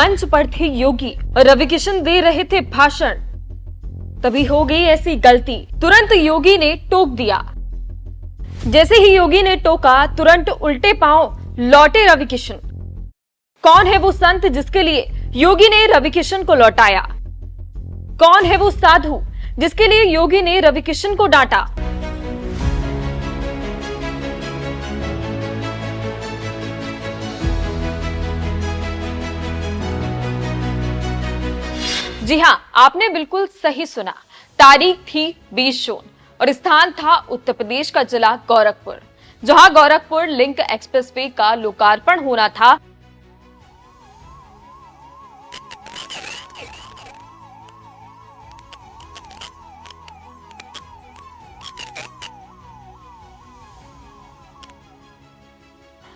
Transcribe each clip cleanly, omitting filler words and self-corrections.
मंच पर थे योगी और रविकिशन दे रहे थे भाषण। तभी हो गई ऐसी गलती, तुरंत योगी ने टोक दिया। जैसे ही योगी ने टोका, तुरंत उल्टे पांव लौटे रविकिशन। कौन है वो संत जिसके लिए योगी ने रविकिशन को लौटाया? कौन है वो साधु जिसके लिए योगी ने रविकिशन को डांटा? जी हां, आपने बिल्कुल सही सुना। तारीख थी 20 जून और स्थान था उत्तर प्रदेश का जिला गोरखपुर, जहां गोरखपुर लिंक एक्सप्रेसवे का लोकार्पण होना था।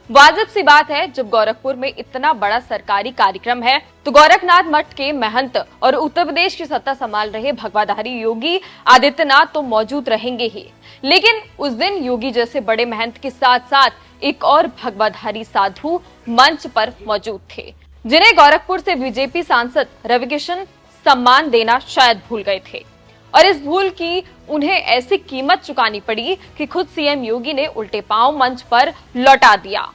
वाजिब सी बात है, जब गोरखपुर में इतना बड़ा सरकारी कार्यक्रम है तो गोरखनाथ मठ के महंत और उत्तर प्रदेश की सत्ता संभाल रहे भगवाधारी योगी आदित्यनाथ तो मौजूद रहेंगे ही, लेकिन उस दिन योगी जैसे बड़े महंत के साथ साथ एक और भगवाधारी साधु मंच पर मौजूद थे, जिन्हें गोरखपुर से बीजेपी सांसद रविकिशन सम्मान देना शायद भूल गए थे। और इस भूल की उन्हें ऐसी कीमत चुकानी पड़ी कि खुद सीएम योगी ने उल्टे पांव मंच पर लौटा दिया।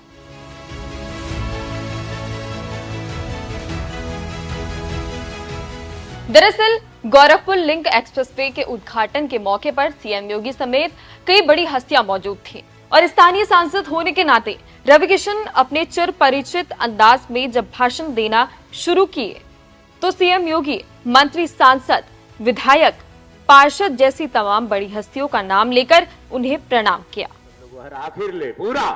दरअसल गोरखपुर लिंक एक्सप्रेसवे के उद्घाटन के मौके पर सीएम योगी समेत कई बड़ी हस्तियां मौजूद थीं और स्थानीय सांसद होने के नाते रविकिशन अपने चिर परिचित अंदाज में जब भाषण देना शुरू किए तो सीएम योगी मंत्री, सांसद, विधायक, पार्षद जैसी तमाम बड़ी हस्तियों का नाम लेकर उन्हें प्रणाम किया। आखिर ले पूरा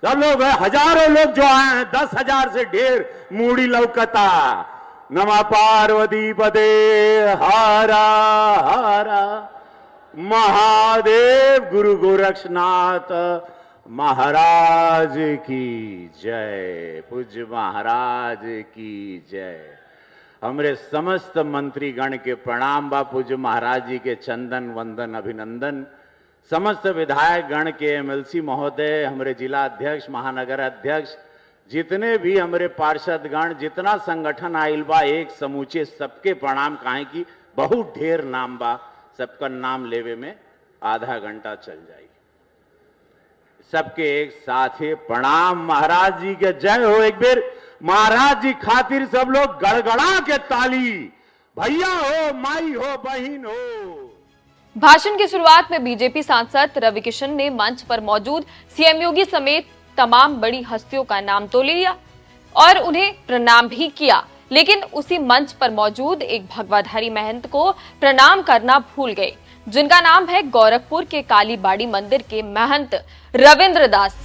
सब लोग हजारों लोग जो आए हैं, 10,000 से ढेर मूड़ी लौकता। नमः पार्वती पदे हारा हारा महादेव गुरु गोरक्षनाथ महाराज की जय, पूज्य महाराज की जय। हमरे समस्त मंत्रीगण के प्रणाम बा, पूज्य महाराज जी के चंदन वंदन अभिनंदन। समस्त विधायक गण के एमएलसी महोदय, हमरे जिला अध्यक्ष, महानगर अध्यक्ष, जितने भी हमरे पार्षद गण, जितना संगठन आइल बा, एक समूचे सबके प्रणाम। काहे की बहुत ढेर नाम बा, सबका नाम लेवे में आधा घंटा चल जाए। सबके एक साथ ही प्रणाम। महाराज जी के जय हो। एक बेर महाराज जी खातिर सब लोग गड़गड़ा के ताली। भैया हो, माई हो, बहन हो। भाषण की शुरुआत में बीजेपी सांसद रविकिशन ने मंच पर मौजूद सीएम योगी समेत तमाम बड़ी हस्तियों का नाम तो लिया और उन्हें प्रणाम भी किया, लेकिन उसी मंच पर मौजूद एक भगवाधारी महंत को प्रणाम करना भूल गए, जिनका नाम है गोरखपुर के कालीबाड़ी मंदिर के महंत रविंद्र दास।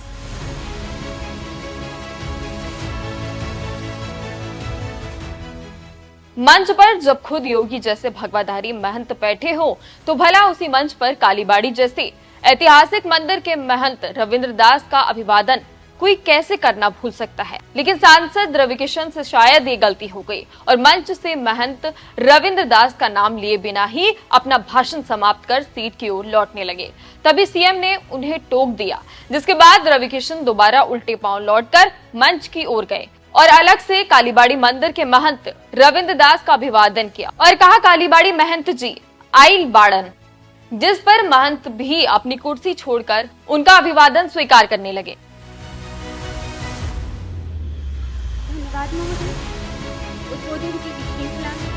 मंच पर जब खुद योगी जैसे भगवाधारी महंत बैठे हो तो भला उसी मंच पर कालीबाड़ी जैसे ऐतिहासिक मंदिर के महंत रविंद्र दास का अभिवादन कोई कैसे करना भूल सकता है। लेकिन सांसद रविकिशन से शायद ये गलती हो गई और मंच से महंत रविंद्र दास का नाम लिए बिना ही अपना भाषण समाप्त कर सीट की ओर लौटने लगे। तभी सीएम ने उन्हें टोक दिया, जिसके बाद रविकिशन दोबारा उल्टे पांव लौटकर मंच की ओर गए और अलग से कालीबाड़ी मंदिर के महंत रविंद्र दास का अभिवादन किया और कहा, कालीबाड़ी महंत जी आइल बाड़न, जिस पर महंत भी अपनी कुर्सी छोड़कर उनका अभिवादन स्वीकार करने लगे। धन्यवाद महोदय। उद्बोधन की श्रृंखला में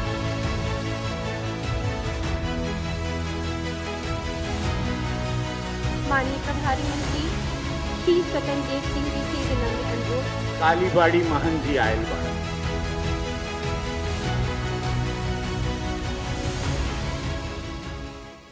माननीय प्रभारी मंत्री श्री स्वतंत्र सिंह जी से विनम्र अनुरोध। कालीबाड़ी महंत जी आयल बाड़ा।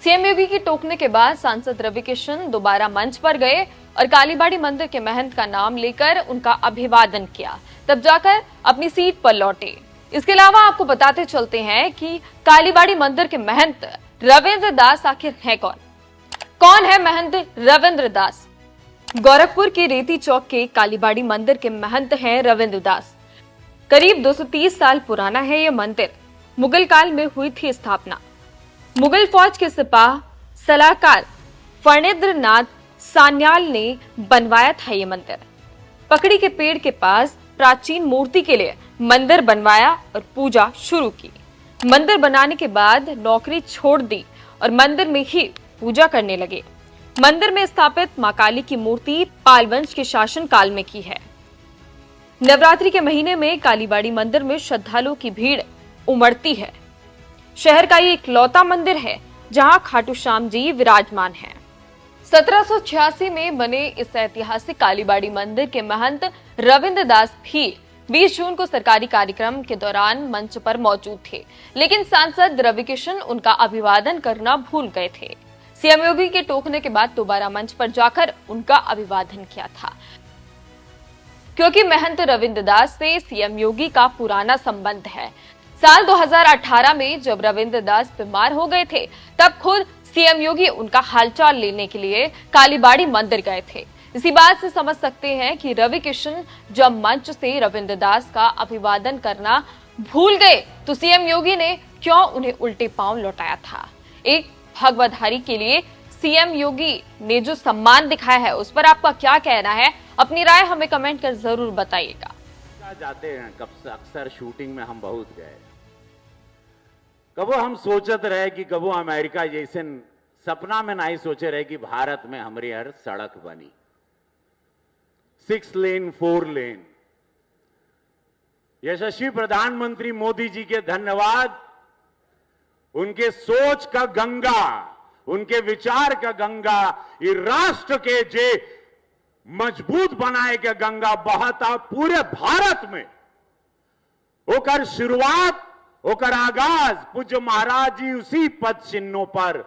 सीएम योगी की टोकने के बाद सांसद रविकिशन दोबारा मंच पर गए और कालीबाड़ी मंदिर के महंत का नाम लेकर उनका अभिवादन किया, तब जाकर अपनी सीट पर लौटे। इसके अलावा आपको बताते चलते हैं कि कालीबाड़ी मंदिर के महंत रविंद्र दास आखिर है कौन? कौन है महंत रविंद्र दास? गोरखपुर के रेती चौक के कालीबाड़ी मंदिर के महंत हैं रविंद्र दास। करीब 230 साल पुराना है ये मंदिर। मुगल काल में हुई थी स्थापना। मुगल फौज के सिपाह सलाहकार फणींद्र नाथ सान्याल ने बनवाया था ये मंदिर। पकड़ी के पेड़ के पास प्राचीन मूर्ति के लिए मंदिर बनवाया और पूजा शुरू की। मंदिर बनाने के बाद नौकरी छोड़ दी और मंदिर में ही पूजा करने लगे। मंदिर में स्थापित मां काली की मूर्ति पाल वंश के शासन काल में की है। नवरात्रि के महीने में कालीबाड़ी मंदिर में श्रद्धालुओं की भीड़ उमड़ती है। शहर का ये इकलौता मंदिर है जहां खाटू श्याम जी विराजमान हैं। 1786 में बने इस ऐतिहासिक कालीबाड़ी मंदिर के महंत रविंद्र दास भी 20 जून को सरकारी कार्यक्रम के दौरान मंच पर मौजूद थे, लेकिन सांसद रवि किशन उनका अभिवादन करना भूल गए थे। सीएम योगी के टोकने के बाद दोबारा मंच पर जाकर उनका अभिवादन किया था। क्योंकि महंत रविंद्र दास से सीएम योगी का पुराना संबंध है। साल 2018 में जब रविंद्र दास बीमार हो गए थे, तब खुद सीएम योगी उनका हालचाल लेने के लिए कालीबाड़ी मंदिर गए थे। इसी बात से समझ सकते हैं कि रवि किशन जब मंच से रविंद्र दास का अभिवादन करना भूल गए तो सीएम योगी ने क्यों उन्हें उल्टे पांव लौटाया था। एक भगवाधारी के लिए सीएम योगी ने जो सम्मान दिखाया है उस पर आपका क्या कहना है? अपनी राय हमें कमेंट कर जरूर बताइएगा। जाते हैं कब अक्सर शूटिंग में हम बहुत गए, कबो हम सोचत रहे कि कबो अमेरिका जैसे सपना में नहीं सोचे रहे कि भारत में हमारी हर सड़क बनी 6 लेन 4 लेन। यशस्वी प्रधानमंत्री मोदी जी के धन्यवाद, उनके सोच का गंगा, उनके विचार का गंगा, ये राष्ट्र के जे मजबूत बनाए के गंगा बहता पूरे भारत में। ओकर शुरुआत, ओकर आगाज पूज्य महाराज जी उसी पद चिन्हों पर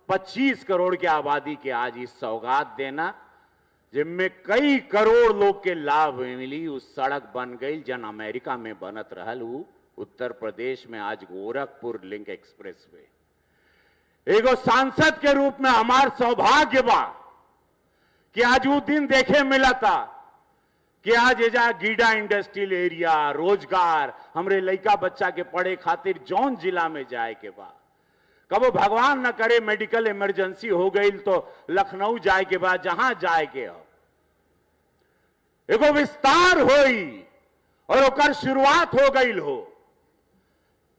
25 करोड़ की आबादी के आज इस सौगात देना, जिनमें कई करोड़ लोग के लाभ मिली। उस सड़क बन गई जन अमेरिका में बनत रहल, उत्तर प्रदेश में आज गोरखपुर लिंक एक्सप्रेस वे। एगो सांसद के रूप में हमार सौभाग्य बा कि आज वो दिन देखे मिला था कि आज एजा गीडा इंडस्ट्रियल एरिया, रोजगार, हमरे लड़का बच्चा के पढ़े खातिर जौन जिला में जाए के बाद, कबो भगवान न करे मेडिकल इमरजेंसी हो गई तो लखनऊ जाए के बाद, जहां जाए के हो एगो विस्तार होई और ओकर शुरुआत हो गई हो।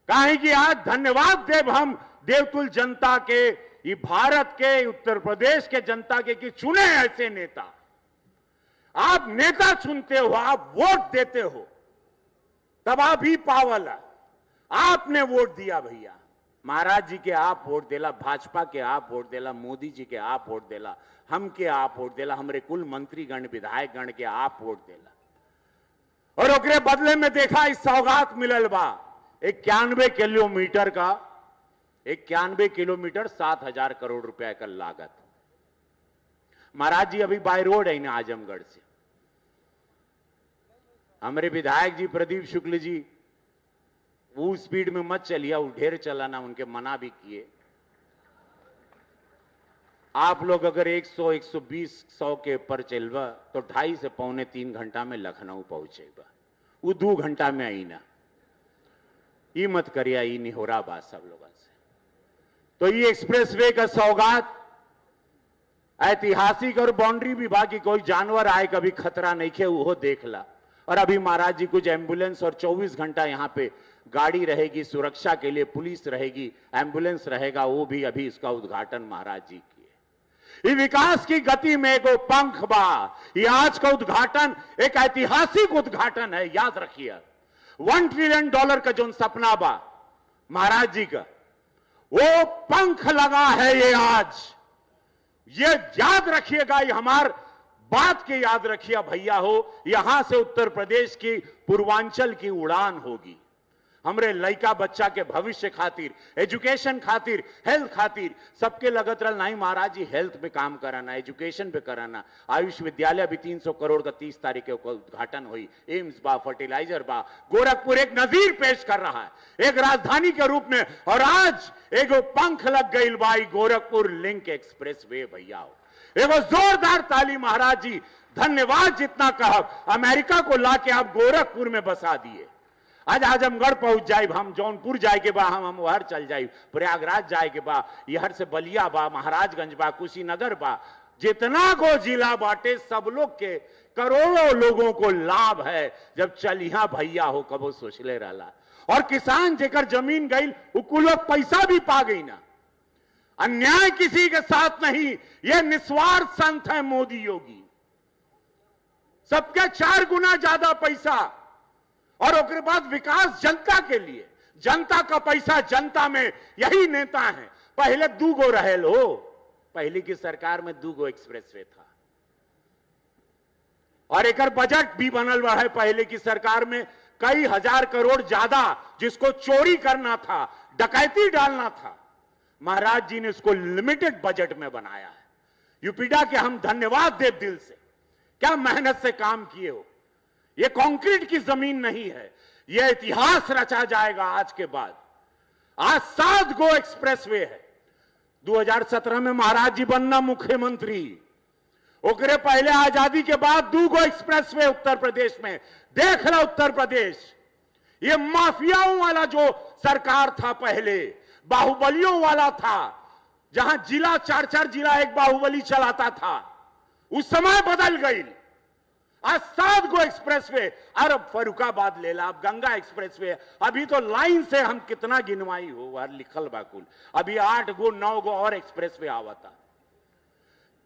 काहे कि आज धन्यवाद देव हम देवतुल जनता के, ये भारत के, उत्तर प्रदेश के जनता के कि चुने ऐसे नेता। आप नेता चुनते हो, आप वोट देते हो, तब आप ही पावल। आपने वोट दिया भैया, महाराज जी के आप वोट देला, भाजपा के आप वोट देला, मोदी जी के आप वोट देला, हम के आप वोट देला, हमरे कुल मंत्रीगण विधायक गण के आप वोट देला। और ओकरे बदले में देखा इस सौगात मिलल बा 91 किलोमीटर का, 91 किलोमीटर 7,000 करोड़ रुपए का लागत। महाराज जी अभी बाय रोड है ना आजमगढ़ से। हमारे विधायक जी प्रदीप शुक्ल जी वो स्पीड में मत चलिए, वो ढेर चलाना, उनके मना भी किए। आप लोग अगर 100 120 100 के ऊपर चलवा तो 2.5 से पौने 3 घंटा में लखनऊ पहुंचेगा, वो 2 घंटा में आई ना। ये मत करिए, ये नहीं हो रहा बात सब लोगों से। तो ये एक्सप्रेसवे का सौगात ऐतिहासिक और बाउंड्री विभाग की कोई जानवर आए कभी खतरा नहीं खे, वो देख ला। और अभी महाराज जी कुछ एम्बुलेंस और 24 घंटा यहां पे गाड़ी रहेगी सुरक्षा के लिए, पुलिस रहेगी, एम्बुलेंस रहेगा, वो भी अभी इसका उद्घाटन महाराज जी किए। ये विकास की गति में एक पंख बा। ये आज का उद्घाटन एक ऐतिहासिक उद्घाटन है, याद रखिए। $1 ट्रिलियन का जो सपना बा महाराज जी का, वो पंख लगा है ये आज। ये याद रखिएगा, ये हमार बात के याद रखिए भैया हो। यहां से उत्तर प्रदेश की पूर्वांचल की उड़ान होगी। हमरे लड़का बच्चा के भविष्य खातिर, एजुकेशन खातिर, हेल्थ खातिर सबके लगत रहा नहीं महाराज जी हेल्थ पे काम कराना, एजुकेशन पे कराना। आयुष विद्यालय भी 300 करोड़ का 30 तारीख को उद्घाटन हुई। एम्स बा, फर्टिलाइजर बा, गोरखपुर एक नजीर पेश कर रहा है एक राजधानी के रूप में। और आज एगो पंख लग गई by Gorakhpur link express way भैया हो। एगो जोरदार ताली महाराज जी, धन्यवाद जितना कहब। अमेरिका को लाके आप गोरखपुर में बसा दिए। आज आजमगढ़ पहुंच जाए, हम जौनपुर जाए के बा, हम वहर चल जाए, प्रयागराज जाए के बा, यहर से बलिया बा, महाराजगंज बा, कुशीनगर बा, जितना को जिला बाटे सब लोग के करोड़ों लोगों को लाभ है जब चलिया भैया हो कबो सोचले रहला। और किसान जेकर जमीन गई वो कुल लोग पैसा भी पा गई ना। अन्याय किसी के साथ नहीं, ये निस्वार्थ संत है मोदी योगी। सबके 4 गुना ज्यादा पैसा और उसके बाद विकास जनता के लिए। जनता का पैसा जनता में, यही नेता है। पहले 2 गो रहे लो, पहले की सरकार में 2 गो एक्सप्रेसवे था और एक बजट भी बनल हुआ है पहले की सरकार में कई हजार करोड़ ज्यादा, जिसको चोरी करना था, डकैती डालना था, महाराज जी ने इसको लिमिटेड बजट में बनाया है। यूपीडा के हम धन्यवाद देव दिल से, क्या मेहनत से काम किए हो। यह कंक्रीट की जमीन नहीं है, यह इतिहास रचा जाएगा आज के बाद। आज 7 गो एक्सप्रेसवे है। 2017 में महाराज जी बनना मुख्यमंत्री, ओकरे पहले आजादी के बाद 2 गो एक्सप्रेसवे उत्तर प्रदेश में। देख लो उत्तर प्रदेश, ये माफियाओं वाला जो सरकार था पहले, बाहुबलियों वाला था, जहां जिला 4-4 जिला एक बाहुबली चलाता था, उस समय बदल गई। आज 7 गो एक्सप्रेसवे। अरे फरुखाबाद ले ला, अब गंगा एक्सप्रेसवे, अभी तो लाइन से हम कितना गिनवाई हो और लिखल बाकुल, अभी 8 गो 9 गो और एक्सप्रेसवे आवता।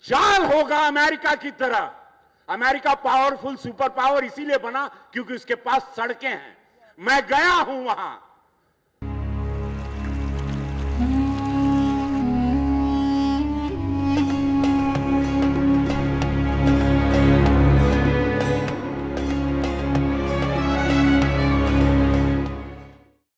चाल होगा अमेरिका की तरह। अमेरिका पावरफुल सुपर पावर इसीलिए बना क्योंकि उसके पास सड़कें हैं। मैं गया हूं वहां,